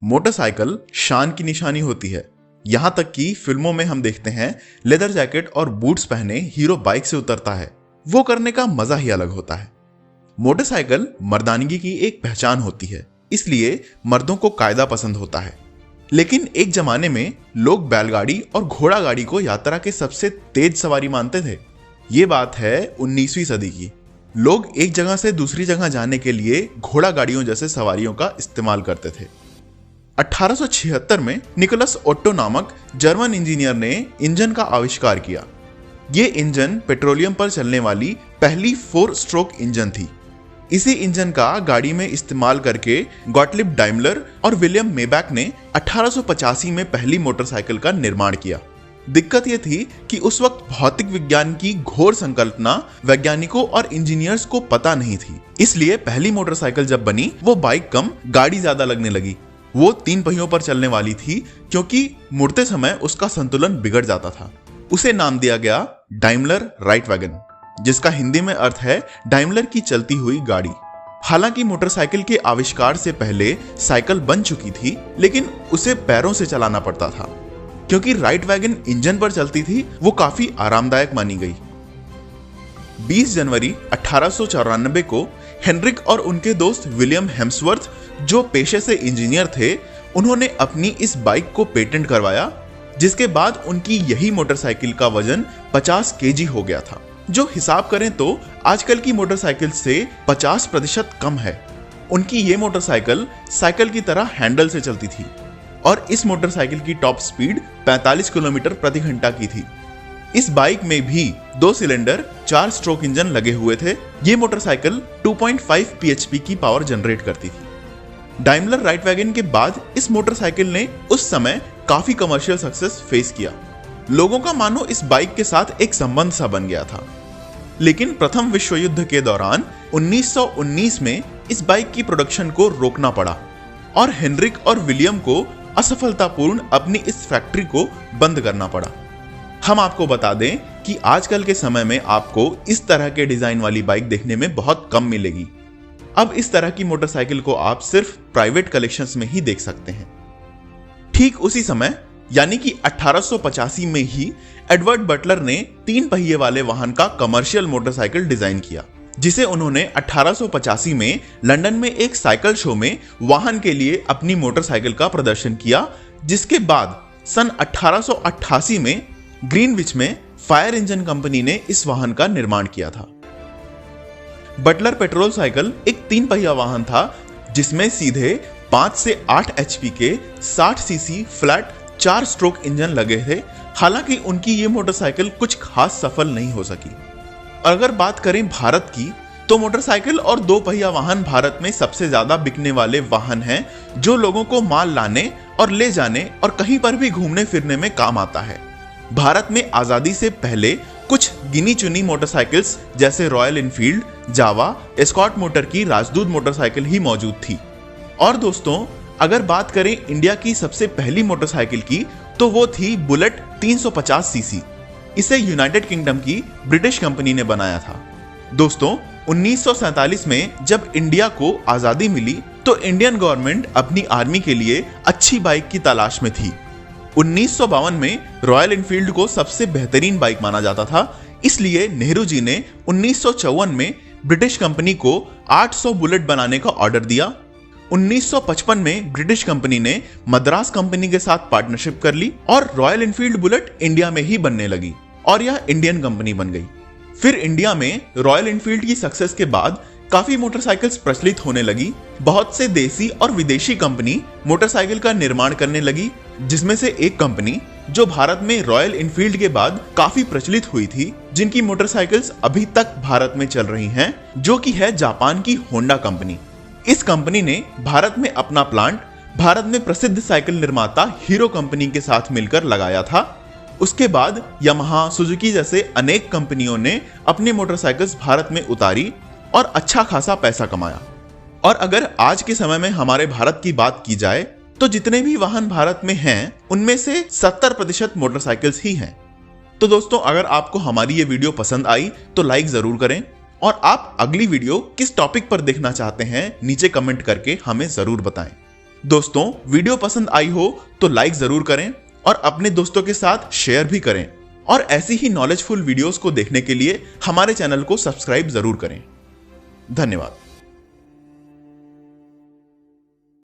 Motorcycle शान की निशानी होती है। यहां तक कि फिल्मों में हम देखते हैं लेदर जैकेट और बूट्स पहने हीरो बाइक से उतरता है। वो करने का मजा ही अलग होता है। मोटरसाइकिल मर्दानगी की एक पहचान होती है, इसलिए मर्दों को कायदा पसंद होता है। लेकिन एक जमाने में लोग बैलगाड़ी और घोड़ा गाड़ी को यात्रा के सबसे तेज सवारी मानते थे। ये बात है 19वीं सदी की। लोग एक जगह से दूसरी जगह जाने के लिए घोड़ा गाड़ियों जैसे सवारियों का इस्तेमाल करते थे। 1876 में निकोलस ओट्टो नामक जर्मन इंजीनियर ने इंजन का आविष्कार किया। ये इंजन पेट्रोलियम पर चलने वाली पहली 4 स्ट्रोक इंजन थी। इसी इंजन का गाड़ी में इस्तेमाल करके गॉटलिब डाइमलर और विलियम मेबैक ने 1885 में पहली मोटरसाइकिल का निर्माण किया। दिक्कत यह थी कि उस वक्त भौतिक विज्ञान की घोर संकल्पना वैज्ञानिकों और इंजीनियर्स को पता नहीं थी। इसलिए पहली मोटरसाइकिल जब बनी वो बाइक कम गाड़ी ज्यादा लगने लगी। वो 3 पहियों पर चलने वाली थी क्योंकि मुड़ते समय उसका संतुलन बिगड़ जाता था। उसे नाम दिया गया डाइमलर राइट वैगन, जिसका हिंदी में अर्थ है डाइमलर की चलती हुई गाड़ी। हालांकि मोटरसाइकिल के आविष्कार से पहले साइकिल बन चुकी थी, लेकिन उसे पैरों से चलाना पड़ता था। क्योंकि राइट वैगन इंजन पर चलती थी, वो काफी आरामदायक मानी गई। 20 जनवरी 1894 को हेनरिक और उनके दोस्त विलियम हेम्सवर्थ, जो पेशे से इंजीनियर थे, उन्होंने अपनी इस बाइक को पेटेंट करवाया, जिसके बाद उनकी यही मोटरसाइकिल का वजन 50 केजी हो गया था, जो हिसाब करें तो आजकल की मोटरसाइकिल से 50% कम है। उनकी ये मोटरसाइकिल साइकिल की तरह हैंडल से चलती थी और इस मोटरसाइकिल की टॉप स्पीड 45 किलोमीटर प्रति घंटा की थी। इस बाइक में भी 2 सिलेंडर 4 स्ट्रोक इंजन लगे हुए थे। ये मोटरसाइकिल 2.5 pHP की पावर जनरेट करती थी। डाइमलर राइट वैगन के बाद इस मोटरसाइकिल ने उस समय काफी कमर्शियल सक्सेस फेस किया। लोगों का मानो इस बाइक के साथ एक संबंध सा बन गया था। लेकिन प्रथम विश्व युद्ध के दौरान 1919 में इस बाइक की प्रोडक्शन को रोकना पड़ा और हेनरिक और विलियम को असफलतापूर्ण अपनी इस फैक्ट्री को बंद करना पड़ा। हम आपको बता दें कि आजकल के समय में आपको इस तरह के डिजाइन वाली बाइक देखने में बहुत कम मिलेगी। अब इस तरह की मोटरसाइकिल को आप सिर्फ प्राइवेट कलेक्शंस में ही देख सकते हैं। ठीक उसी समय यानी कि 1885 में ही एडवर्ड बटलर ने 3 पहिए वाले वाहन का कमर्शियल मोटरसाइकिल डिजाइन किया, जिसे उन्होंने 1885 में लंदन में एक साइकिल शो में वाहन के लिए अपनी मोटरसाइकिल का प्रदर्शन किया, जिसके बाद सन 1888 में ग्रीनविच में फायर इंजन कंपनी ने इस वाहन का निर्माण किया था। बटलर पेट्रोल साइकिल एक 3 पहिया वाहन था, जिसमें सीधे 5 से 8 HP के 60 सीसी फ्लैट 4 स्ट्रोक इंजन लगे थे। हालांकि उनकी ये मोटरसाइकिल कुछ खास सफल नहीं हो सकी। अगर बात करें भारत की, तो मोटरसाइकिल और 2 पहिया वाहन भारत में सबसे ज्यादा बिकने वाले वाहन हैं, जो लोगों को माल लाने और ले जाने और कहीं पर भी घूमने फिरने में काम आता है। भारत में आजादी से पहले कुछ गिनी चुनी मोटरसाइकिल्स जैसे रॉयल एनफील्ड, जावा, एस्कॉर्ट मोटर की राजदूत मोटरसाइकिल ही मौजूद थी। और दोस्तों, अगर बात करें इंडिया की सबसे पहली मोटरसाइकिल की, तो वो थी बुलेट 350 सीसी। इसे यूनाइटेड किंगडम की ब्रिटिश कंपनी ने बनाया था। दोस्तों, 1947 में जब इंडिया को आजादी मिली, तो इंडियन गवर्नमेंट अपनी आर्मी के लिए अच्छी बाइक की तलाश में थी। 1952 में रॉयल एनफील्ड को सबसे बेहतरीन बाइक माना जाता था, इसलिए नेहरू जी ने 1954 में ब्रिटिश कंपनी को 800 बुलेट बनाने का ऑर्डर दिया। 1955 में ब्रिटिश कंपनी ने मद्रास कंपनी के साथ पार्टनरशिप कर ली और रॉयल एनफील्ड बुलेट इंडिया में ही बनने लगी और यह इंडियन कंपनी बन गई। फिर इंडिया में रॉयल एनफील्ड की सक्सेस के बाद काफी मोटरसाइकिल्स प्रचलित होने लगी। बहुत से देसी और विदेशी कंपनी मोटरसाइकिल का निर्माण करने लगी, जिसमें से एक कंपनी जो भारत में रॉयल एनफील्ड के बाद काफी प्रचलित हुई थी, जिनकी मोटरसाइकिल्स अभी तक भारत में चल रही हैं, जो कि है जापान की होंडा कंपनी। इस कंपनी ने भारत में अपना प्लांट भारत में प्रसिद्ध साइकिल निर्माता हीरो कंपनी के साथ मिलकर लगाया था। उसके बाद यामाहा, सुजुकी जैसे अनेक कंपनियों ने अपनी मोटरसाइकिल्स भारत में उतारी और अच्छा खासा पैसा कमाया। और अगर आज के समय में हमारे भारत की बात की जाए, तो जितने भी वाहन भारत में हैं, उनमें से 70% मोटरसाइकिल्स ही हैं। तो दोस्तों, अगर आपको हमारी ये वीडियो पसंद आई तो लाइक जरूर करें और आप अगली वीडियो किस टॉपिक पर देखना चाहते हैं नीचे कमेंट करके हमें जरूर बताएं। दोस्तों, वीडियो पसंद आई हो तो लाइक जरूर करें और अपने दोस्तों के साथ शेयर भी करें। और ऐसी ही नॉलेजफुल वीडियोस को देखने के लिए हमारे चैनल को सब्सक्राइब जरूर करें। धन्यवाद।